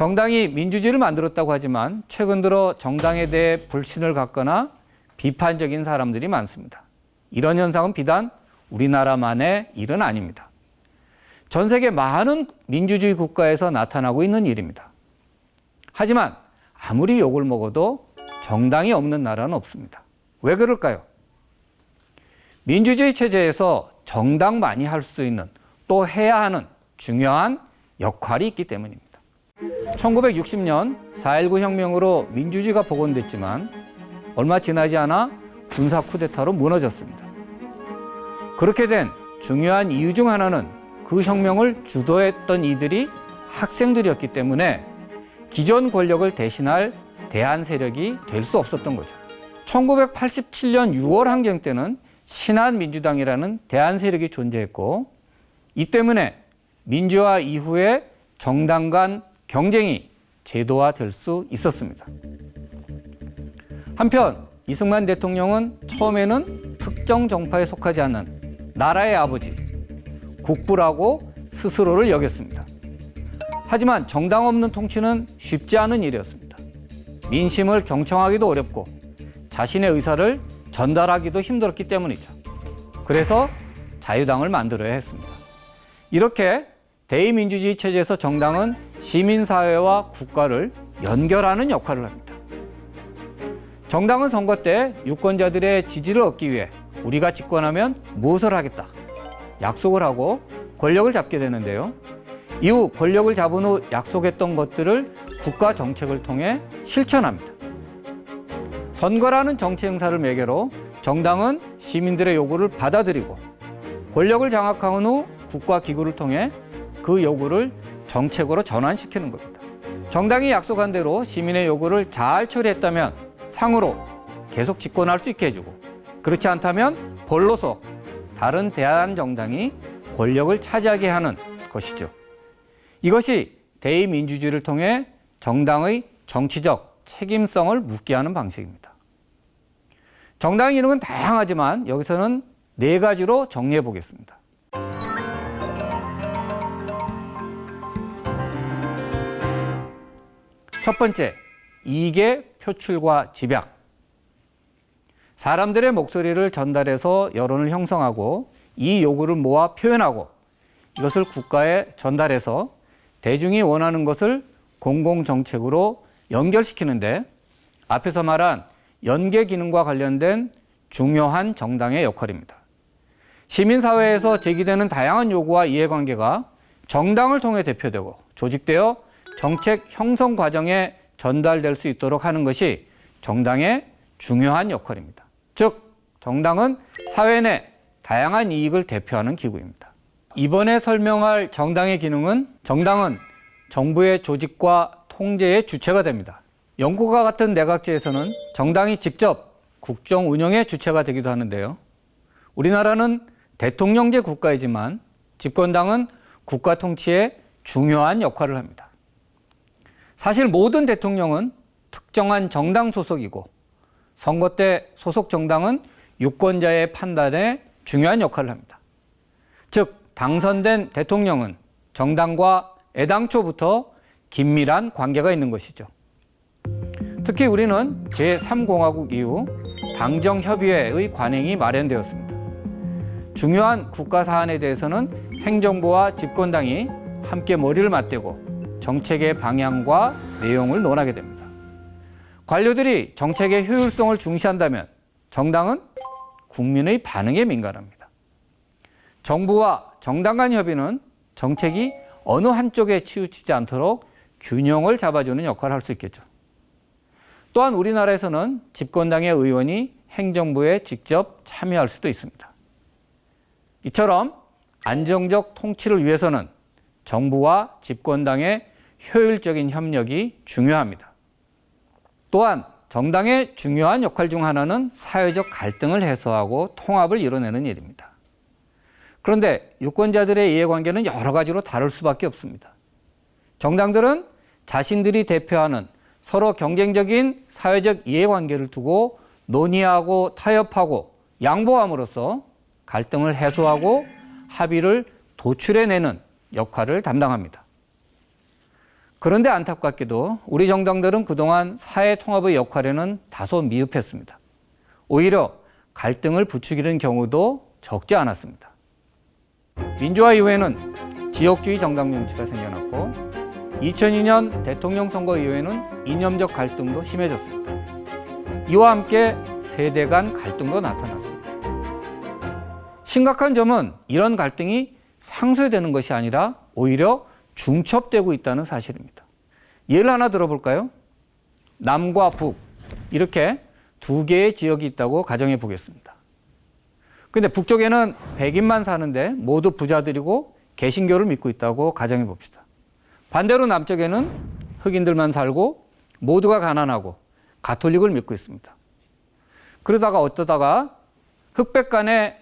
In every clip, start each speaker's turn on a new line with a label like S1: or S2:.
S1: 정당이 민주주의를 만들었다고 하지만 최근 들어 정당에 대해 불신을 갖거나 비판적인 사람들이 많습니다. 이런 현상은 비단 우리나라만의 일은 아닙니다. 전 세계 많은 민주주의 국가에서 나타나고 있는 일입니다. 하지만 아무리 욕을 먹어도 정당이 없는 나라는 없습니다. 왜 그럴까요? 민주주의 체제에서 정당만이 할 수 있는 또 해야 하는 중요한 역할이 있기 때문입니다. 1960년 4.19 혁명으로 민주주의가 복원됐지만 얼마 지나지 않아 군사 쿠데타로 무너졌습니다. 그렇게 된 중요한 이유 중 하나는 그 혁명을 주도했던 이들이 학생들이었기 때문에 기존 권력을 대신할 대안 세력이 될 수 없었던 거죠. 1987년 6월 항쟁 때는 신한민주당이라는 대안 세력이 존재했고 이 때문에 민주화 이후에 정당 간 경쟁이 제도화될 수 있었습니다. 한편 이승만 대통령은 처음에는 특정 정파에 속하지 않는 나라의 아버지, 국부라고 스스로를 여겼습니다. 하지만 정당 없는 통치는 쉽지 않은 일이었습니다. 민심을 경청하기도 어렵고 자신의 의사를 전달하기도 힘들었기 때문이죠. 그래서 자유당을 만들어야 했습니다. 이렇게 대의민주주의 체제에서 정당은 시민사회와 국가를 연결하는 역할을 합니다. 정당은 선거 때 유권자들의 지지를 얻기 위해 우리가 집권하면 무엇을 하겠다 약속을 하고 권력을 잡게 되는데요. 이후 권력을 잡은 후 약속했던 것들을 국가 정책을 통해 실천합니다. 선거라는 정치 행사를 매개로 정당은 시민들의 요구를 받아들이고 권력을 장악한 후 국가 기구를 통해 그 요구를 정책으로 전환시키는 겁니다. 정당이 약속한 대로 시민의 요구를 잘 처리했다면 상으로 계속 집권할 수 있게 해주고 그렇지 않다면 벌로서 다른 대안 정당이 권력을 차지하게 하는 것이죠. 이것이 대의민주주의를 통해 정당의 정치적 책임성을 묻게 하는 방식입니다. 정당의 기능은 다양하지만 여기서는 4가지로 정리해 보겠습니다. 첫 번째, 이익의 표출과 집약. 사람들의 목소리를 전달해서 여론을 형성하고 이 요구를 모아 표현하고 이것을 국가에 전달해서 대중이 원하는 것을 공공정책으로 연결시키는데 앞에서 말한 연계 기능과 관련된 중요한 정당의 역할입니다. 시민사회에서 제기되는 다양한 요구와 이해관계가 정당을 통해 대표되고 조직되어 정책 형성 과정에 전달될 수 있도록 하는 것이 정당의 중요한 역할입니다. 즉, 정당은 사회 내 다양한 이익을 대표하는 기구입니다. 이번에 설명할 정당의 기능은 정당은 정부의 조직과 통제의 주체가 됩니다. 영국과 같은 내각제에서는 정당이 직접 국정 운영의 주체가 되기도 하는데요. 우리나라는 대통령제 국가이지만 집권당은 국가 통치에 중요한 역할을 합니다. 사실 모든 대통령은 특정한 정당 소속이고 선거 때 소속 정당은 유권자의 판단에 중요한 역할을 합니다. 즉, 당선된 대통령은 정당과 애당초부터 긴밀한 관계가 있는 것이죠. 특히 우리는 제3공화국 이후 당정협의회의 관행이 마련되었습니다. 중요한 국가 사안에 대해서는 행정부와 집권당이 함께 머리를 맞대고 정책의 방향과 내용을 논하게 됩니다. 관료들이 정책의 효율성을 중시한다면 정당은 국민의 반응에 민감합니다. 정부와 정당 간 협의는 정책이 어느 한쪽에 치우치지 않도록 균형을 잡아주는 역할을 할 수 있겠죠. 또한 우리나라에서는 집권당의 의원이 행정부에 직접 참여할 수도 있습니다. 이처럼 안정적 통치를 위해서는 정부와 집권당의 효율적인 협력이 중요합니다. 또한 정당의 중요한 역할 중 하나는 사회적 갈등을 해소하고 통합을 이뤄내는 일입니다. 그런데 유권자들의 이해관계는 여러 가지로 다를 수밖에 없습니다. 정당들은 자신들이 대표하는 서로 경쟁적인 사회적 이해관계를 두고 논의하고 타협하고 양보함으로써 갈등을 해소하고 합의를 도출해내는 역할을 담당합니다. 그런데 안타깝게도 우리 정당들은 그동안 사회 통합의 역할에는 다소 미흡했습니다. 오히려 갈등을 부추기는 경우도 적지 않았습니다. 민주화 이후에는 지역주의 정당 정치가 생겨났고 2002년 대통령 선거 이후에는 이념적 갈등도 심해졌습니다. 이와 함께 세대 간 갈등도 나타났습니다. 심각한 점은 이런 갈등이 상쇄되는 것이 아니라 오히려 중첩되고 있다는 사실입니다. 예를 하나 들어볼까요? 남과 북 이렇게 두 개의 지역이 있다고 가정해 보겠습니다. 근데 북쪽에는 백인만 사는데 모두 부자들이고 개신교를 믿고 있다고 가정해 봅시다. 반대로 남쪽에는 흑인들만 살고 모두가 가난하고 가톨릭을 믿고 있습니다. 그러다가 어쩌다가 흑백 간에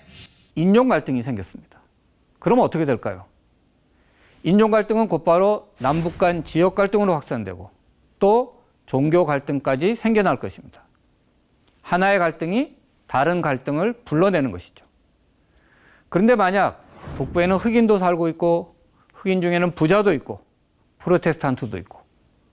S1: 인종 갈등이 생겼습니다. 그럼 어떻게 될까요? 인종 갈등은 곧바로 남북 간 지역 갈등으로 확산되고 또 종교 갈등까지 생겨날 것입니다. 하나의 갈등이 다른 갈등을 불러내는 것이죠. 그런데 만약 북부에는 흑인도 살고 있고 흑인 중에는 부자도 있고 프로테스탄트도 있고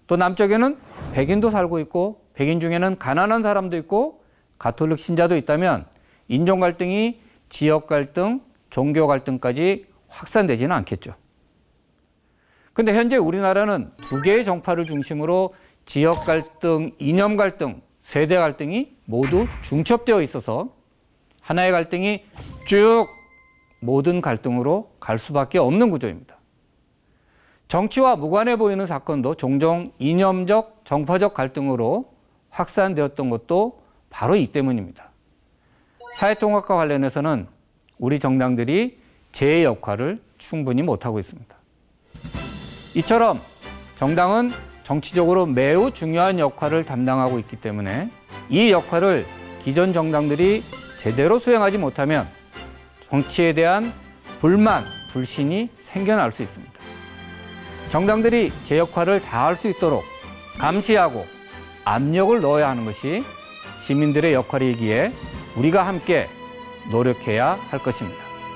S1: 또 남쪽에는 백인도 살고 있고 백인 중에는 가난한 사람도 있고 가톨릭 신자도 있다면 인종 갈등이 지역 갈등, 종교 갈등까지 확산되지는 않겠죠. 근데 현재 우리나라는 두 개의 정파를 중심으로 지역 갈등, 이념 갈등, 세대 갈등이 모두 중첩되어 있어서 하나의 갈등이 쭉 모든 갈등으로 갈 수밖에 없는 구조입니다. 정치와 무관해 보이는 사건도 종종 이념적, 정파적 갈등으로 확산되었던 것도 바로 이 때문입니다. 사회통합과 관련해서는 우리 정당들이 제 역할을 충분히 못하고 있습니다. 이처럼 정당은 정치적으로 매우 중요한 역할을 담당하고 있기 때문에 이 역할을 기존 정당들이 제대로 수행하지 못하면 정치에 대한 불만, 불신이 생겨날 수 있습니다. 정당들이 제 역할을 다할 수 있도록 감시하고 압력을 넣어야 하는 것이 시민들의 역할이기에 우리가 함께 노력해야 할 것입니다.